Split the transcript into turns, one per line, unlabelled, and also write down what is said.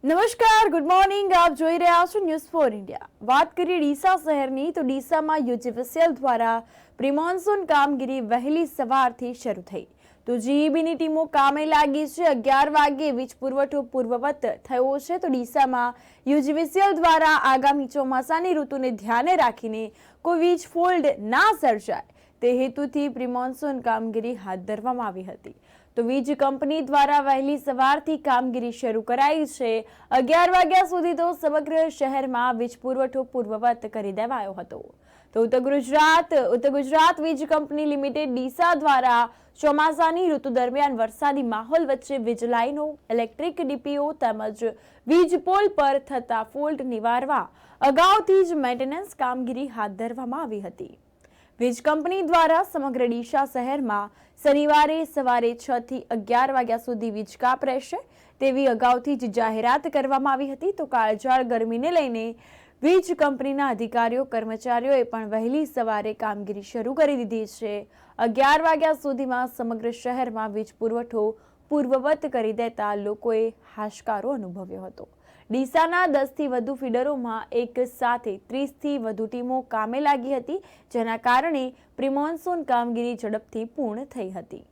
નમસ્કાર, good morning. આપ જોઈ રહ્યા છો ન્યૂઝ ફોર ઇન્ડિયા. વાત કરીએ ડીસા શહેરની તો ડીસામાં યુજીવીસીએલ દ્વારા પ્રી-મોન્સૂન કામગીરી વહેલી સવારથી શરૂ થઈ. તો જીઈબીની ટીમો કામે લાગી છે. 11 વાગે વીજ પુરવઠો પૂર્વવત થયો છે. તો ડીસામાં યુજીવીસીએલ દ્વારા આગામી ચોમાસાની ઋતુને ધ્યાને રાખીને કોઈ વીજ ફોલ્ડ ના સર્જાય તે હેતુથી પ્રી-મોન્સૂન કામગીરી હાથ ધરવામાં આવી હતી. તો વીજ કંપની દ્વારા વહેલી સવારથી કામગીરી શરૂ કરાઈ છે. 11 વાગ્યા સુધી તો સમગ્ર શહેરમાં વીજ પુરવઠો પૂર્વવત કરી દેવાયો હતો. તો ઉત્તર ગુજરાત વીજ કંપની લિમિટેડ ડીસા દ્વારા ચોમાસાની ઋતુ દરમિયાન વરસાદી માહોલ વચ્ચે વીજ લાઈનો, ઇલેક્ટ્રિક ડીપીઓ તેમજ વીજ પોલ પર થતા ફોલ્ટ નિવારવા અગાઉથી જ મેન્ટેનન્સ કામગીરી હાથ ધરવામાં આવી હતી. વીજ કંપની દ્વારા સમગ્ર ડીસા શહેરમાં શનિવારે સવારે 6 થી 11 વાગ્યા સુધી વીજ કાપ રહેશે તેવી અગાઉથી જ જાહેરાત કરવામાં આવી હતી. તો કાળઝાળ ગરમીને લઈને વીજ કંપનીના અધિકારીઓ કર્મચારીઓએ પણ વહેલી સવારે કામગીરી શરૂ કરી દીધી છે. 11 વાગ્યા સુધીમાં સમગ્ર શહેરમાં વીજ પુરવઠો પૂર્વવત કરી દેતા લોકોએ હાશકારો અનુભવ્યો હતો. ડીસાના 10 થી વધુ ફીડરોમાં એક સાથે 30 થી વધુ ટીમો કામે લાગી હતી, જેના કારણે પ્રી-મોન્સૂન કામગીરી ઝડપથી પૂર્ણ થઈ હતી.